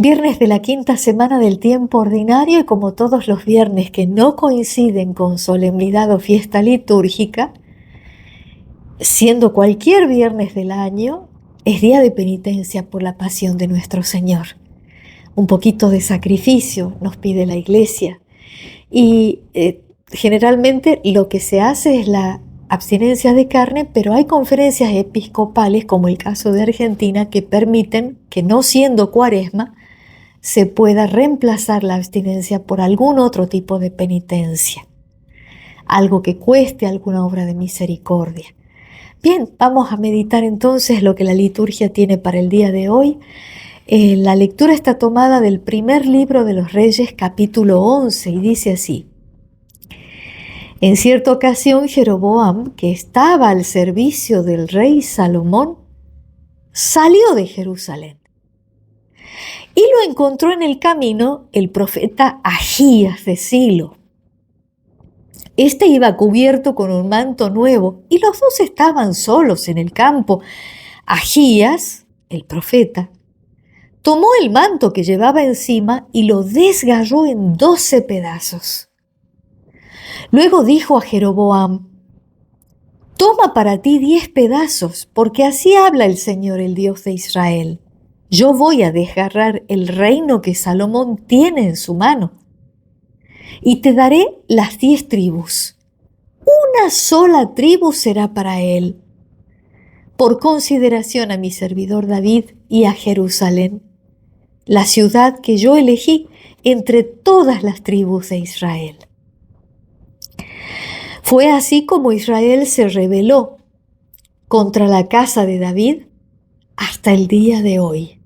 Viernes de la quinta semana del tiempo ordinario y como todos los viernes que no coinciden con solemnidad o fiesta litúrgica, siendo cualquier viernes del año, es día de penitencia por la pasión de nuestro Señor. Un poquito de sacrificio nos pide la Iglesia y generalmente lo que se hace es la abstinencia de carne, pero hay conferencias episcopales, como el caso de Argentina, que permiten que, no siendo Cuaresma, se pueda reemplazar la abstinencia por algún otro tipo de penitencia, algo que cueste alguna obra de misericordia. Bien, vamos a meditar entonces lo que la liturgia tiene para el día de hoy. La lectura está tomada del primer libro de los Reyes, capítulo 11, y dice así: En cierta ocasión, Jeroboam, que estaba al servicio del rey Salomón, salió de Jerusalén y lo encontró en el camino el profeta Ahías de Silo. Este iba cubierto con un manto nuevo y los dos estaban solos en el campo. Ahías, el profeta, tomó el manto que llevaba encima y lo desgarró en 12 pedazos. Luego dijo a Jeroboam: Toma para ti 10 pedazos, porque así habla el Señor, el Dios de Israel. Yo voy a desgarrar el reino que Salomón tiene en su mano, y te daré las 10 tribus. Una sola tribu será para él, por consideración a mi servidor David y a Jerusalén, la ciudad que yo elegí entre todas las tribus de Israel. Fue así como Israel se rebeló contra la casa de David hasta el día de hoy.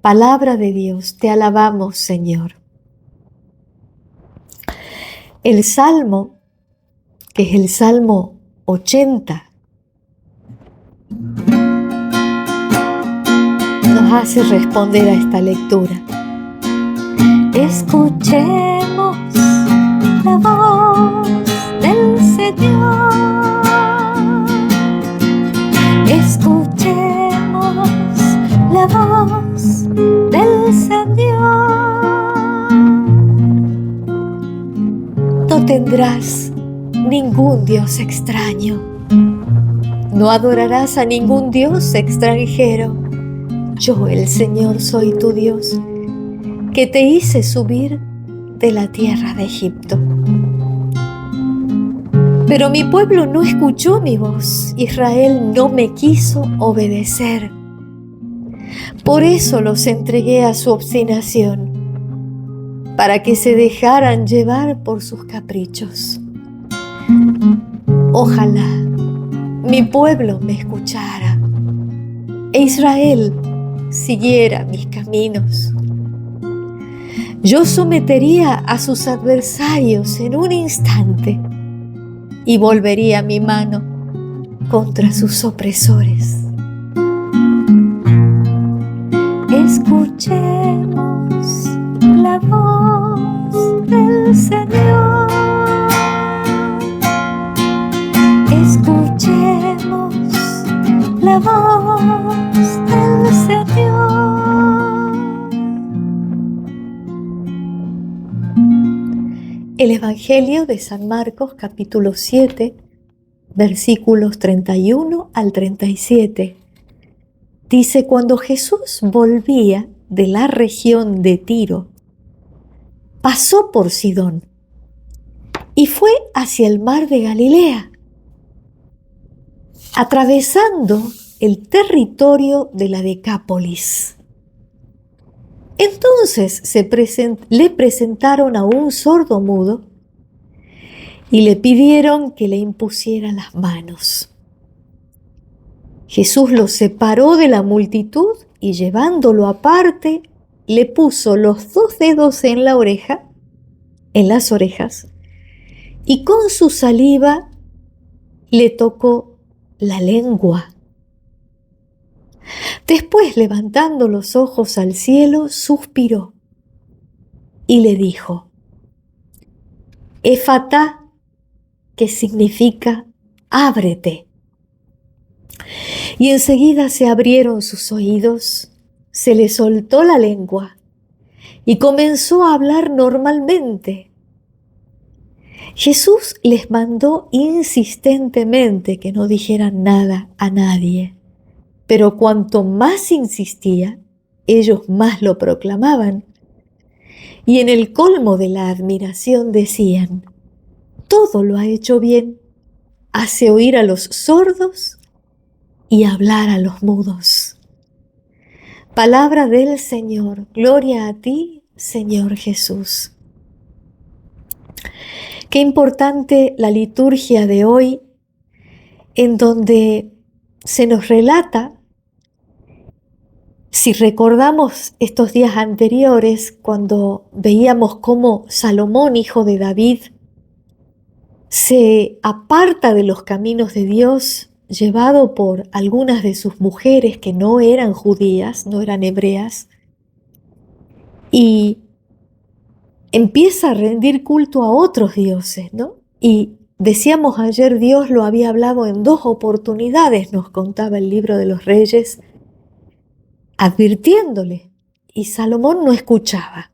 Palabra de Dios, te alabamos, Señor. El Salmo, que es el Salmo 80, nos hace responder a esta lectura. Escuchemos la voz del Señor. Escuchemos la voz del Señor. No tendrás ningún Dios extraño. No adorarás a ningún Dios extranjero. Yo, el Señor, soy tu Dios, que te hice subir de la tierra de Egipto. Pero mi pueblo no escuchó mi voz, Israel no me quiso obedecer. Por eso los entregué a su obstinación, para que se dejaran llevar por sus caprichos. Ojalá mi pueblo me escuchara, e Israel siguiera mis caminos. Yo sometería a sus adversarios en un instante y volvería mi mano contra sus opresores. Escuchemos la voz del Señor. Escuchemos la voz del Señor. El Evangelio de San Marcos, capítulo 7, versículos 31 al 37. Dice: Cuando Jesús volvía de la región de Tiro, pasó por Sidón y fue hacia el mar de Galilea, atravesando el territorio de la Decápolis. Entonces le presentaron a un sordomudo y le pidieron que le impusiera las manos. Jesús lo separó de la multitud y, llevándolo aparte, le puso los 2 dedos en las orejas, y con su saliva le tocó la lengua. Después, levantando los ojos al cielo, suspiró y le dijo: Efatá, que significa ábrete. Y enseguida se abrieron sus oídos se le soltó la lengua y comenzó a hablar normalmente. Jesús les mandó insistentemente que no dijeran nada a nadie, pero cuanto más insistía, ellos más lo proclamaban. Y en el colmo de la admiración decían: todo lo ha hecho bien, hace oír a los sordos y hablar a los mudos. Palabra del Señor, gloria a ti, Señor Jesús. Qué importante la liturgia de hoy, en donde se nos relata, si recordamos estos días anteriores, cuando veíamos cómo Salomón, hijo de David, se aparta de los caminos de Dios, llevado por algunas de sus mujeres que no eran judías, no eran hebreas, y empieza a rendir culto a otros dioses, ¿no? Y decíamos ayer, Dios lo había hablado en 2 oportunidades, nos contaba el libro de los Reyes, advirtiéndole, y Salomón no escuchaba,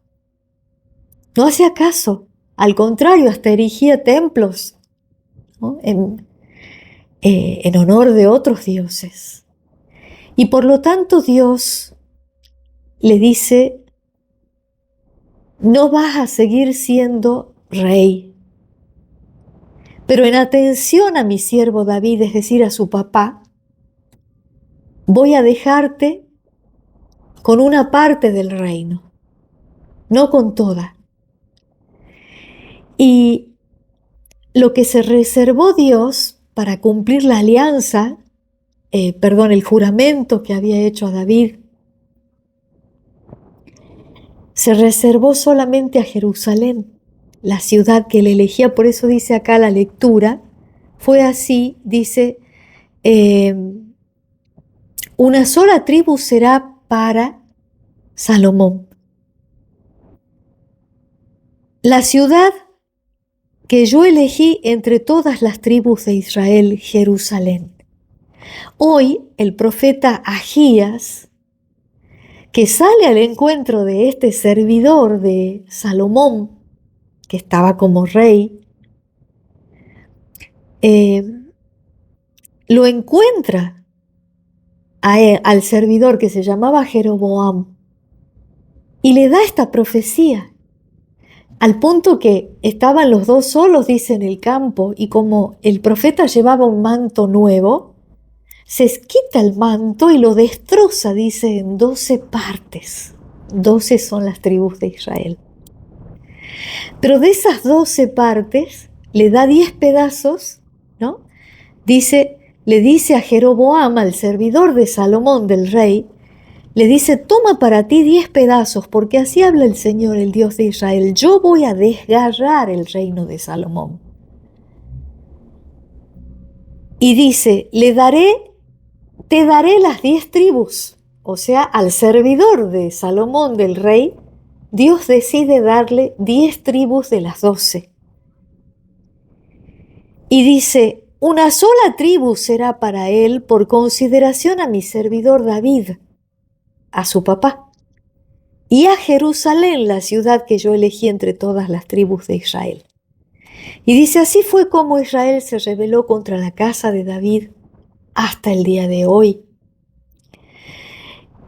no hacía caso, al contrario, hasta erigía templos, ¿no? En honor de otros dioses. Y por lo tanto Dios le dice: no vas a seguir siendo rey, pero en atención a mi siervo David, es decir, a su papá, voy a dejarte con una parte del reino, no con toda. Y lo que se reservó Dios para cumplir la alianza, el juramento que había hecho a David, se reservó solamente a Jerusalén, la ciudad que él elegía. Por eso dice acá la lectura, fue así, dice, una sola tribu será para Salomón. La ciudad que yo elegí entre todas las tribus de Israel, Jerusalén. Hoy el profeta Agías, que sale al encuentro de este servidor de Salomón, que estaba como rey, lo encuentra al servidor que se llamaba Jeroboam y le da esta profecía, al punto que estaban los dos solos, dice, en el campo, y como el profeta llevaba un manto nuevo, se quita el manto y lo destroza, dice, en 12 partes. 12 son las tribus de Israel. Pero de esas 12 partes le da 10 pedazos, ¿no? Le dice a Jeroboam, al servidor de Salomón, del rey, le dice: toma para ti 10 pedazos, porque así habla el Señor, el Dios de Israel. Yo voy a desgarrar el reino de Salomón. Y dice: te daré las 10 tribus. O sea, al servidor de Salomón, del rey, Dios decide darle 10 tribus de las 12. Y dice: una sola tribu será para él por consideración a mi servidor David, a su papá, y a Jerusalén, la ciudad que yo elegí entre todas las tribus de Israel. Y dice: así fue como Israel se rebeló contra la casa de David hasta el día de hoy.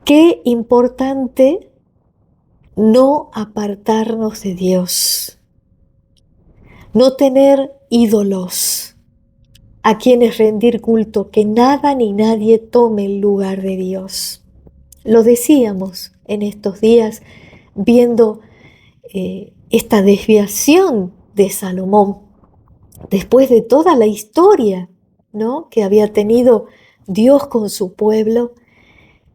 Qué importante no apartarnos de Dios, no tener ídolos a quienes rendir culto, que nada ni nadie tome el lugar de Dios. Lo decíamos en estos días viendo esta desviación de Salomón, después de toda la historia, ¿no?, que había tenido Dios con su pueblo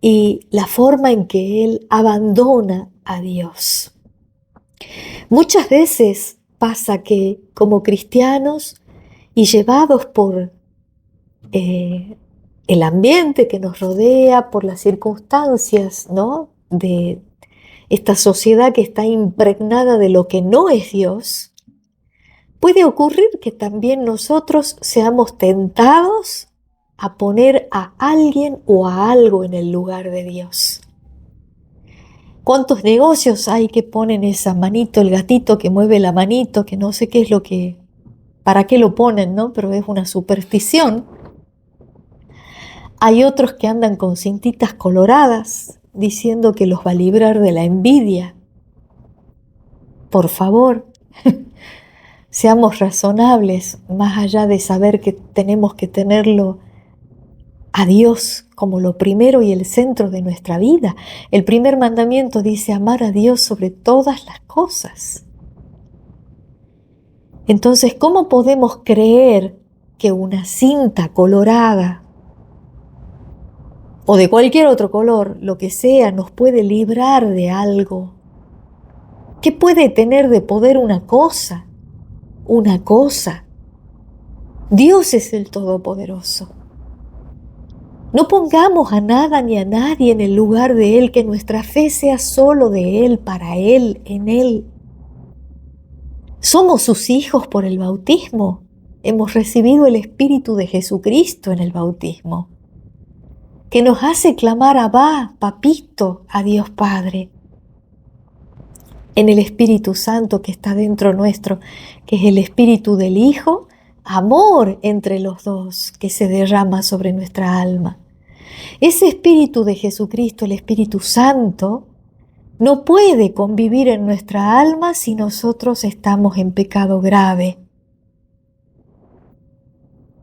y la forma en que él abandona a Dios. Muchas veces pasa que como cristianos y llevados por el ambiente que nos rodea, por las circunstancias, ¿no?, de esta sociedad que está impregnada de lo que no es Dios, puede ocurrir que también nosotros seamos tentados a poner a alguien o a algo en el lugar de Dios. ¿Cuántos negocios hay que ponen esa manito, el gatito que mueve la manito, que no sé qué es lo que, para qué lo ponen, ¿no? Pero es una superstición. Hay otros que andan con cintitas coloradas diciendo que los va a librar de la envidia. Por favor, seamos razonables, más allá de saber que tenemos que tenerlo a Dios como lo primero y el centro de nuestra vida. El primer mandamiento dice amar a Dios sobre todas las cosas. Entonces, ¿cómo podemos creer que una cinta colorada o de cualquier otro color, lo que sea, nos puede librar de algo? ¿Qué puede tener de poder una cosa? Una cosa. Dios es el Todopoderoso. No pongamos a nada ni a nadie en el lugar de Él, que nuestra fe sea solo de Él, para Él, en Él. Somos sus hijos por el bautismo. Hemos recibido el Espíritu de Jesucristo en el bautismo, que nos hace clamar Abba, Papito, a Dios Padre. En el Espíritu Santo que está dentro nuestro, que es el Espíritu del Hijo, amor entre los dos que se derrama sobre nuestra alma. Ese Espíritu de Jesucristo, el Espíritu Santo, no puede convivir en nuestra alma si nosotros estamos en pecado grave.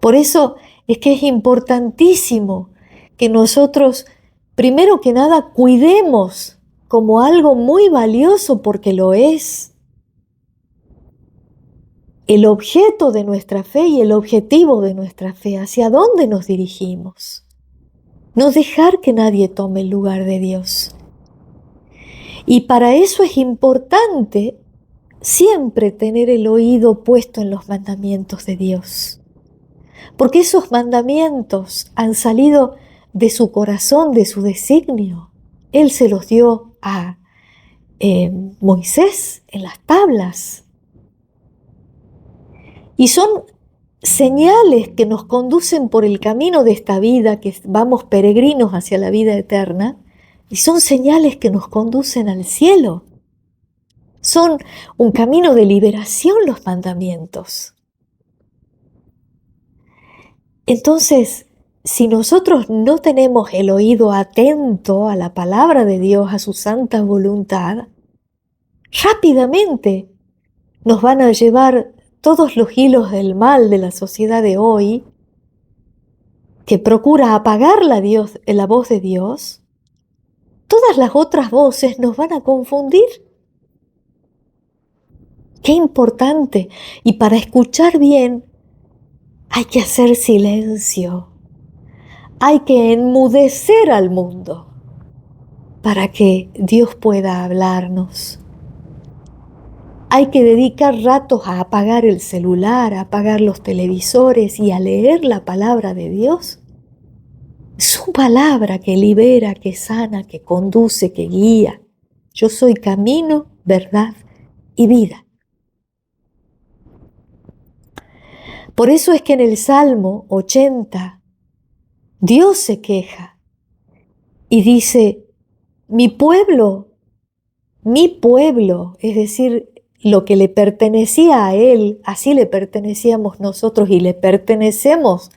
Por eso es que es importantísimo que nosotros, primero que nada, cuidemos como algo muy valioso, porque lo es, el objeto de nuestra fe y el objetivo de nuestra fe, hacia dónde nos dirigimos. No dejar que nadie tome el lugar de Dios. Y para eso es importante siempre tener el oído puesto en los mandamientos de Dios. Porque esos mandamientos han salido de su corazón, de su designio. Él se los dio a Moisés en las tablas. Y son señales que nos conducen por el camino de esta vida, que vamos peregrinos hacia la vida eterna, y son señales que nos conducen al cielo. Son un camino de liberación los mandamientos. Entonces, si nosotros no tenemos el oído atento a la palabra de Dios, a su santa voluntad, rápidamente nos van a llevar todos los hilos del mal de la sociedad de hoy, que procura apagar la voz de Dios. Todas las otras voces nos van a confundir. Qué importante. Y para escuchar bien hay que hacer silencio. Hay que enmudecer al mundo para que Dios pueda hablarnos. Hay que dedicar ratos a apagar el celular, a apagar los televisores y a leer la palabra de Dios. Su palabra que libera, que sana, que conduce, que guía. Yo soy camino, verdad y vida. Por eso es que en el Salmo 80, Dios se queja y dice, mi pueblo, es decir, lo que le pertenecía a Él, así le pertenecíamos nosotros y le pertenecemos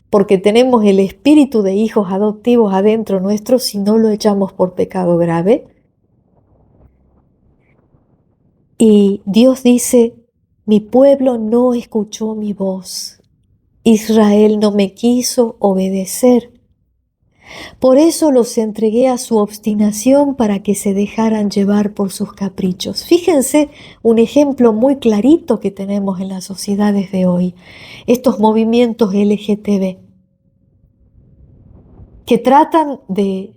porque tenemos el espíritu de hijos adoptivos adentro nuestro si no lo echamos por pecado grave. Y Dios dice, mi pueblo no escuchó mi voz, Israel no me quiso obedecer. Por eso los entregué a su obstinación para que se dejaran llevar por sus caprichos. Fíjense un ejemplo muy clarito que tenemos en las sociedades de hoy. Estos movimientos LGTB que tratan de,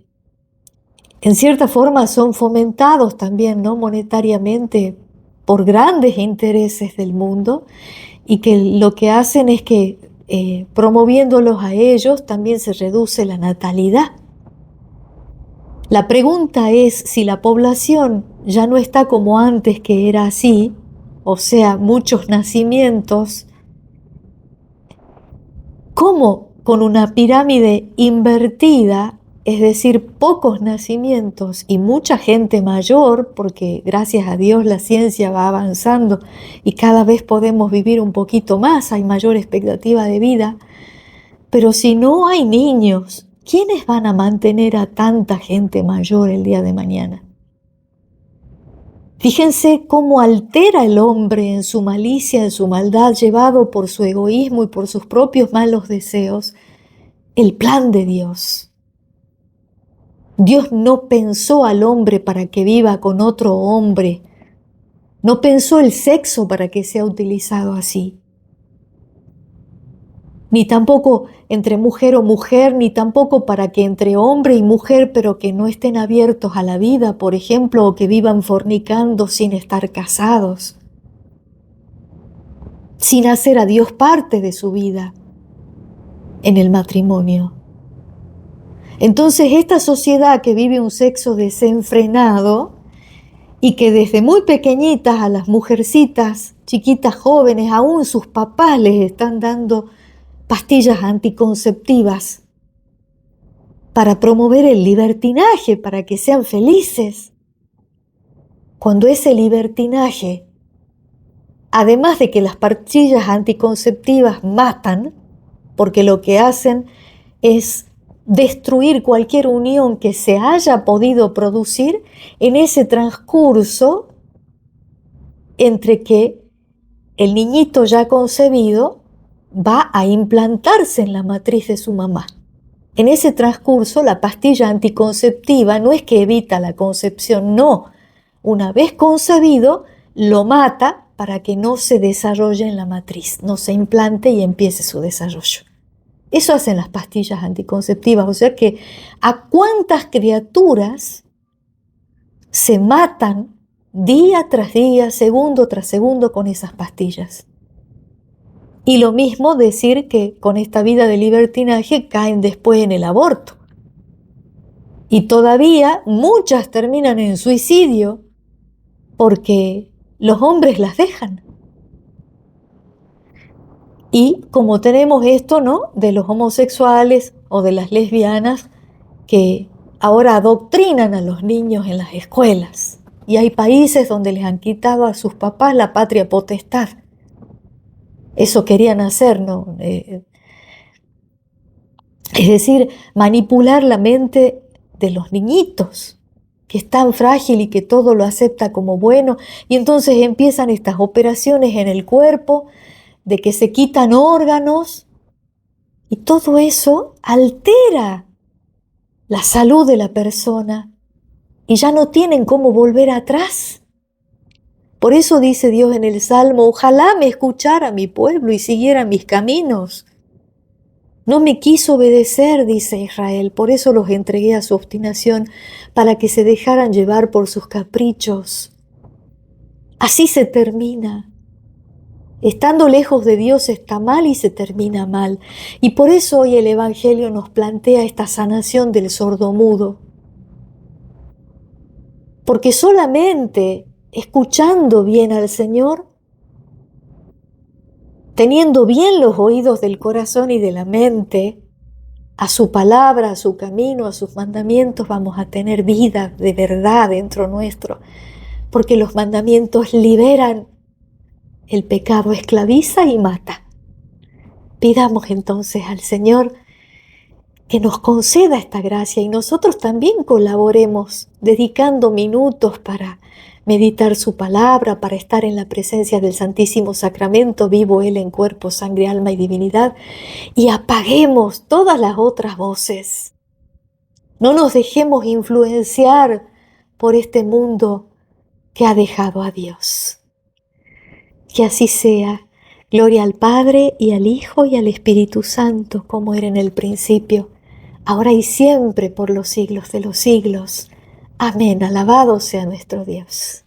en cierta forma son fomentados también, ¿no?, monetariamente por grandes intereses del mundo, y que lo que hacen es que promoviéndolos a ellos también se reduce la natalidad. La pregunta es si la población ya no está como antes, que era así, o sea, muchos nacimientos, ¿cómo con una pirámide invertida es decir, pocos nacimientos y mucha gente mayor, porque gracias a Dios la ciencia va avanzando y cada vez podemos vivir un poquito más, hay mayor expectativa de vida, pero si no hay niños, ¿quiénes van a mantener a tanta gente mayor el día de mañana? Fíjense cómo altera el hombre en su malicia, en su maldad, llevado por su egoísmo y por sus propios malos deseos, el plan de Dios. Dios no pensó al hombre para que viva con otro hombre. No pensó el sexo para que sea utilizado así. Ni tampoco entre mujer o mujer, ni tampoco para que entre hombre y mujer, pero que no estén abiertos a la vida, por ejemplo, o que vivan fornicando sin estar casados, sin hacer a Dios parte de su vida en el matrimonio. Entonces, esta sociedad que vive un sexo desenfrenado y que desde muy pequeñitas a las mujercitas, chiquitas jóvenes, aún sus papás les están dando pastillas anticonceptivas para promover el libertinaje, para que sean felices. Cuando ese libertinaje, además de que las pastillas anticonceptivas matan, porque lo que hacen es destruir cualquier unión que se haya podido producir en ese transcurso entre que el niñito ya concebido va a implantarse en la matriz de su mamá. En ese transcurso, la pastilla anticonceptiva no es que evita la concepción, no. Una vez concebido, lo mata para que no se desarrolle en la matriz, no se implante y empiece su desarrollo. Eso hacen las pastillas anticonceptivas, o sea que ¿a cuántas criaturas se matan día tras día, segundo tras segundo con esas pastillas? Y lo mismo decir que con esta vida de libertinaje caen después en el aborto. Y todavía muchas terminan en suicidio porque los hombres las dejan. Y como tenemos esto, ¿no?, de los homosexuales o de las lesbianas que ahora adoctrinan a los niños en las escuelas. Y hay países donde les han quitado a sus papás la patria potestad. Eso querían hacer, ¿no? Es decir, manipular la mente de los niñitos, que es tan frágil y que todo lo acepta como bueno. Y entonces empiezan estas operaciones en el cuerpo, de que se quitan órganos, y todo eso altera la salud de la persona y ya no tienen cómo volver atrás. Por eso dice Dios en el Salmo: ojalá me escuchara mi pueblo y siguiera mis caminos. No me quiso obedecer, dice Israel, por eso los entregué a su obstinación, para que se dejaran llevar por sus caprichos. Así se termina. Estando lejos de Dios está mal y se termina mal. Y por eso hoy el Evangelio nos plantea esta sanación del sordomudo. Porque solamente escuchando bien al Señor, teniendo bien los oídos del corazón y de la mente, a su palabra, a su camino, a sus mandamientos, vamos a tener vida de verdad dentro nuestro. Porque los mandamientos liberan, el pecado esclaviza y mata. Pidamos entonces al Señor que nos conceda esta gracia y nosotros también colaboremos dedicando minutos para meditar su palabra, para estar en la presencia del Santísimo Sacramento, vivo Él en cuerpo, sangre, alma y divinidad, y apaguemos todas las otras voces. No nos dejemos influenciar por este mundo que ha dejado a Dios. Que así sea. Gloria al Padre, y al Hijo, y al Espíritu Santo, como era en el principio, ahora y siempre, por los siglos de los siglos. Amén. Alabado sea nuestro Dios.